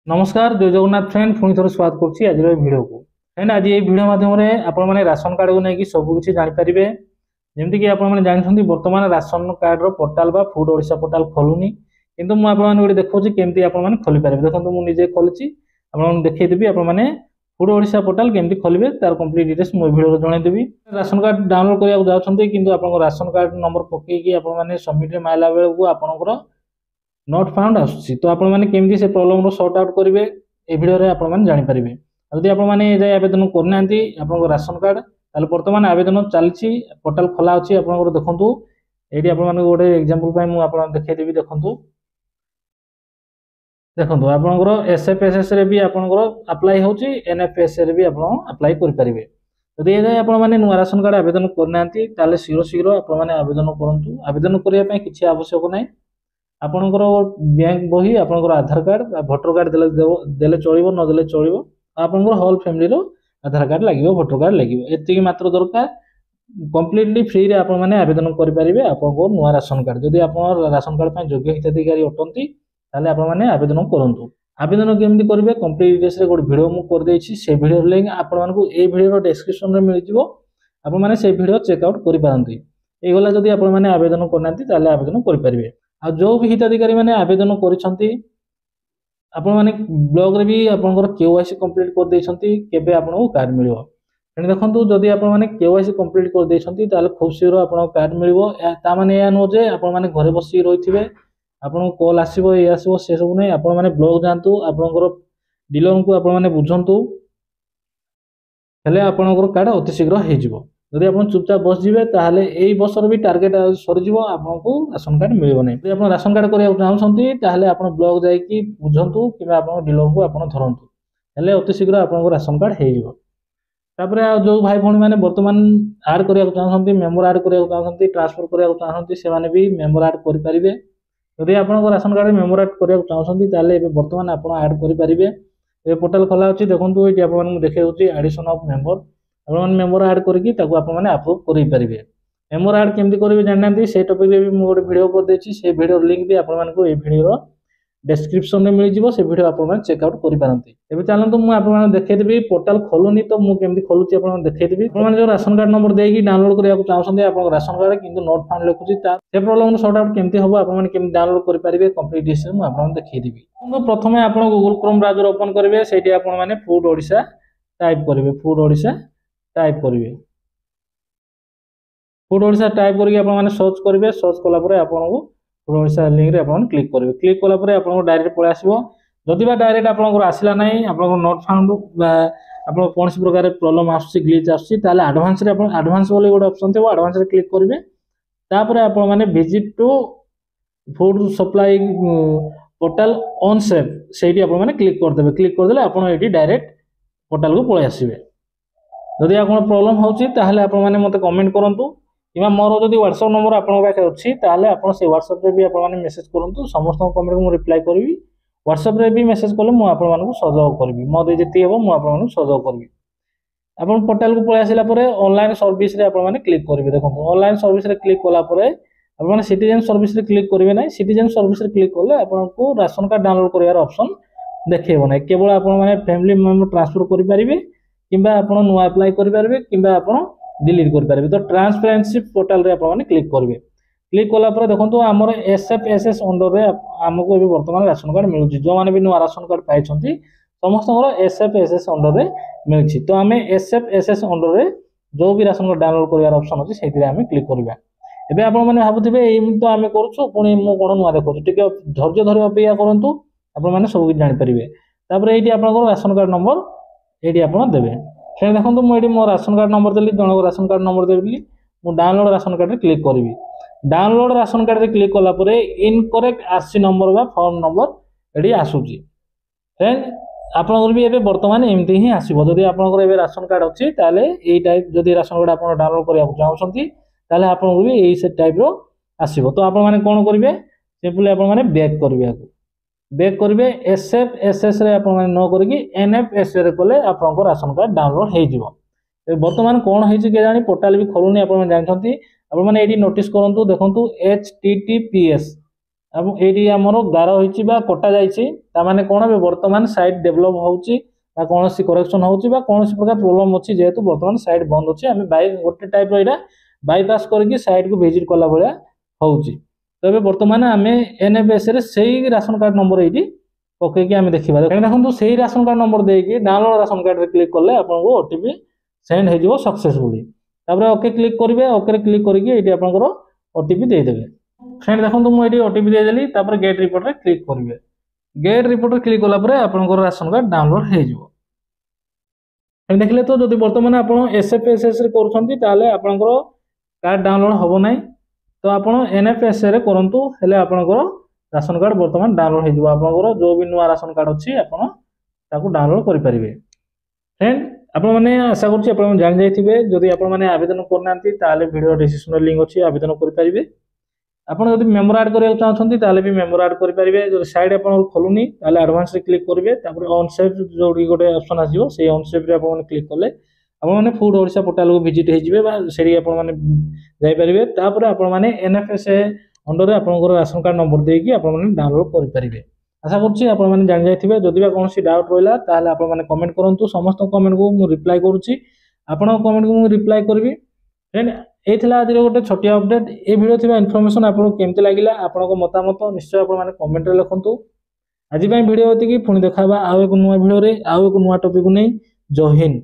नमस्कार जय जगन्नाथ फ्रेंड पुणी थोड़ा स्वागत करुच्ची आज भिडियो को फ्रेंड आज ये भिडियो माध्यम आपण राशन कार्ड को लेकिन सबकि जापर जमीक आपने जानते बर्तमान ration card portal food Odisha portal खोलुनी किंतु मुझे देखा केमती आपने खोली पारे देखो मुझे खोली आपको देखईदेवी आपने फूड ओडिशा पोर्टाल केमती खोलिए तार कंप्लीट डिटेल्स मुझे भिडियो जनईदेवी। राशन कार्ड डाउनलोड करने जाऊँगी किंतु आप राशन कार्ड नंबर पकईकि आपने सबमिट मारला बेलू आपंकर नॉट फाउंड आसुची तो आपण माने केमती से प्रॉब्लम रो सॉर्ट आउट करिवे ए वीडियो रे आपण माने जानि परिबे। जदि आपण माने जे आवेदन करनांती आपन राशन कार्ड ताले वर्तमान आवेदन चलची पोर्टल खोला अछि आपन देखंतु एडी आपण माने गोटे एग्जांपल पय मु आपण देखै देबी देखंतु देखंतु आपनकर एसएफएसएस रे भी आपनकर अप्लाई होची एनएफएस रे भी आपण अप्लाई करि परिबे। जदि ए आपण माने नुवा राशन कार्ड आवेदन करनांती ताले शीघ्र आपण माने आवेदन करंतु आवेदन करिया पय किछि आवश्यक नै आपणकर बैंक बही आपणकर आधार कार्ड भोटर कार्ड देले चलिबो न देले चलिबो आपणकर होल फैमिली रो आधार कार्ड लागिबो भोटर कार्ड लागिबो एतिकी मात्र दरकार कंप्लीटली फ्री रे आपण माने आवेदन करि परिबे आपणको नुवा राशन कार्ड जदि आपण राशन कार्ड पय योग्य हिताधिकारी अटंती ताले आपण माने आवेदन करंतु। आवेदन केमति करिवे कंप्लीट डिटेल्स रे गोटे वीडियो मु कर देछि से वीडियो लिंक आपण मानकु ए वीडियो रो डिस्क्रिप्शन रे मिल जिवो आपण माने से वीडियो चेक आउट करि पारंती। ए गला जदि आपण माने आवेदन करनांती ताले आवेदन करि परिबे। आ जो भी हिताधिकारी मैंने आवेदन करिसंती आपण माने ब्लॉग रे भी आपनकर केवाईसी कंप्लीट कर देइसंती केबे आपनको कार्ड मिलिबो एने देखंतु जदि आपण माने केवाईसी कंप्लीट कर देइसंती ताले खूब शीघ्र आपनको कार्ड मिलिबो ता माने या नो जे आपण माने घरे बसी रहिथिबे आपनको कॉल आसीबो ए आसीबो से सब नै आपण माने ब्लॉग जानतु आपनकर डीलर को आपण माने बुझंतु हेले आपनकर कार्ड अति शीघ्र हे जिवो। जदि आप चुपचाप बस जाए ताहले एई बसर भी टार्गेट सरीज आपको राशन कार्ड मिल नहीं। जब आप राशन कार्ड करने चाहते ताहले आप ब्लॉक जाकि बुझंतु कि डीलर को आप धरतु हेले अति शीघ्र आपको राशन कार्ड हो। तापर जो भाई भौणी मैंने बर्तमान आड करने चाहते मेम्बर आड करने चाहते ट्रांसफर करने चाहते से भी मेम्बर आड करेंगे। जदि आप राशन कार्ड मेम्बर आड करने चाहते ताहले बर्तमान आप आड करेंगे। पोर्टाल खोला अच्छी देखो ये आपको देखा एडिशन ऑफ मेम्बर आप मेम्बर आड करके अप्रूव कर मेम्बर आड केमती करेंगे जानना से टॉपिक रे भी मु गोटे वीडियो कर देछि से वीडियो लिंक भी आपको ये वीडियो डिस्क्रिप्शन में मिल जिवो से वीडियो आप चेकआउट कर पारंती। एबे चलंतु मु आपन देखैदेबी पोर्टल खोलुनी तो मु केमती खोलुची आपन देखैदेबी। आपन जो राशन कार्ड नंबर देकी डाउनलोड करिया चाहछन्ते आपन राशन कार्ड किंतु नॉट फाउंड लिखुची ता से प्रॉब्लम सॉर्ट आउट केमती होबो आपन केमती डाउनलोड कर पारिबे कंप्लीट डिटेल्स मु आपन देखैदेबी। तो प्रथमे आपन गूगल क्रोम ब्राउजर ओपन करिवे सेठी आपन माने फूड ओडिशा टाइप करिवे फूड ओडिशा टाइप करिवे फूड ओडिशा टाइप करके आपन माने सर्च करिवे सर्च कला परे आपन फूड ओडिशा लिंक रे आपन क्लिक करिवे क्लिक कला परे आपन डायरेक्ट पळे आसीबो। जदि बा डायरेक्ट आपन आसिला नै आपन नॉट फाउंड बा आपन कोनसी प्रकार प्रॉब्लम आसी ग्लिच आसी ताले एडवांस रे आपन एडवांस वाले गोटे ऑप्शन थेबो एडवांस रे क्लिक करिवे तापरे आपन माने visit to food supply portal on सेफ सेठी आपन माने क्लिक कर देले आपन एठी डायरेक्ट पोर्टल को पळे आसीबे। जदि आपन प्रॉब्लम होची ताहले आपन माने मते कमेंट करंतु किबा मोर जदि व्हाट्सएप नंबर आपन पाखे अछि ताहले आपन से व्हाट्सएप रे भी आपन माने मेसेज करंतु समस्त कमेंट को मु रिप्लाई करबी। व्हाट्सएप रे भी मेसेज करले मु आपन मानकु सहयोग करबी मो दे जति हेबो मु आपन मानकु सहयोग करबी। आपन पोर्टल को पळे आसिला परे ऑनलाइन सर्विस रे आपन माने क्लिक करबे देखंतु ऑनलाइन सर्विस रे क्लिक कला परे आपन माने सिटीजन सर्विस रे क्लिक करबे नै सिटीजन सर्विस रे क्लिक करले आपन को राशन कार्ड डाउनलोड करियार ऑप्शन देखेबो नै केवल आपन माने फैमिली मेंबर ट्रांसफर करि परिबे किबा आपन नुवा अप्लाई करि परिबे किबा आपन डिलीट कर पारे। तो ट्रांसपेरेंसी पोर्टल रे आपन क्लिक करिवे क्लिक कला पर देखंतु हमर एसएफएसएस अंडर रे हमको एबे वर्तमान राशन कार्ड मिलुची जो माने भी नुवा राशन कार्ड पाइ छथि समस्त एसएफएसएस अंडर रे मिलछि। तो हमें एसएफएसएस अंडर रे जो भी राशन कार्ड डाउनलोड करियार ऑप्शन अछि सेति रे हम क्लिक करबा। एबे आपन माने भाबुथिबे एई तो हमें करछु पुनी मो कोन नुवा देखछु टिके धैर्य धरि अपेक्षा करंतु आपन माने सब जानि परिबे। तापर एठी आपन राशन कार्ड नंबर एठी आपन देबे फ्रेंड देखो मुझे मो राशन कार्ड नंबर देली जन राशन कार्ड नंबर देली मु डाउनलोड राशन कार्ड रे क्लिक करी डाउनलोड राशन कार्ड रे क्लिक कला परे इनकरेक्ट आरसी नंबर बा फॉर्म नंबर एडी आसुची। फ्रेंड आपन भी एबे वर्तमान एमती ही आसीबो जदि आपन एबे राशन कार्ड अछि ताले एई टाइप जदि राशन कार्ड आपन डाउनलोड करिया चाहछंती ताले आपन भी एई से टाइप रो आसीबो। तो आपन माने कोन करिवे सिंपली आपन माने बैक करिवे एसएफएसएस रे आपन माने न करके एनएफएस रे कोले आपन राशन कार्ड डाउनलोड हे जिवो। वर्तमान कोन हे जे के जानी पोर्टल भी खोलुनी आपन जानथंती आपन माने एडी नोटिस करंतु देखंतु https अब एडी हमरो गारो होईची बा कटा जाईची तामाने कोन बे वर्तमान साइट डेवलप होउची बा कोनोसी करेक्शन होउची बा कोनोसी प्रकार प्रॉब्लम अछि जेहेतु वर्तमान साइट बंद अछि हमें बाय गोटे टाइप रो इडा बाईपास करके साइट को विजिट कला भलिया होउची तबे वर्तमान हमें एनएफएस रे सेही ration card number eighty okay कि हमें देखिबा देखंतु सेही राशन कार्ड नंबर दे के डाउनलोड राशन कार्ड रे क्लिक करले आपन को ओटीपी सेंड हे जिवो सक्सेसफुली तापर ओके क्लिक करिवे ओके रे क्लिक करके एटी आपन को ओटीपी दे देबे फ्रेंड देखंतु मु एटी ओटीपी दे देली तापर गेट रिपोर्ट रे क्लिक करिवे गेट रिपोर्ट रे क्लिक कला परे आपन को राशन कार्ड डाउनलोड हे जिवो देखले तो जदि वर्तमान आपन एसएफएसएस रे करूछंती ताले आपन को कार्ड डाउनलोड होबो नै तो आपन एनएफएस रे करंतु हेले आपन को राशन कार्ड वर्तमान डाउनलोड हे जिवो आपन को जो भी नुवा राशन कार्ड अछि आपन ताकू डाउनलोड करि परिबे फ्रेंड आपण माने आशा करछि आपण जानि जायथिबे जदि आपण माने आवेदन करनांती ताले वीडियो डिस्क्रिप्शन लिंक अछि आवेदन करि परिबे आपण जदि मेंबर ऐड करिया चाहछंती ताले भी मेंबर ऐड करि परिबे जदि साइड आपण खोलुनी ताले एडवांस रे क्लिक करिवे तापर ऑन सेव जोडी गोटे ऑप्शन आसीबो सेही ऑन सेव रे आपण क्लिक करले आपण माने फूड ओडिसा पोर्टल को विजिट हे जिवे बा सेरी आपण माने जाय परिबे तापर आपण माने एनएफएस अंडर रे आपण को राशन कार्ड नंबर दे कि आपण माने डाउनलोड करि परिबे आशा करछि आपण माने जानि जायथिबे जदि बा कोनोसी डाउट रहला ताले आपण माने कमेंट करंतु समस्त कमेंट को मु रिप्लाई करूछि आपण कमेंट को मु रिप्लाई करबी फ्रेंड एथिला आज गोटे छोटिया अपडेट ए वीडियो थिबा इन्फॉर्मेशन आपन केमते लागिला आपन को मतामत निश्चय आपण माने कमेंट रे लिखंतु आज पय वीडियो होती कि पुनी देखाबा आउ एक नुवा वीडियो रे आउ एक नुवा टॉपिक नै जय हिंद।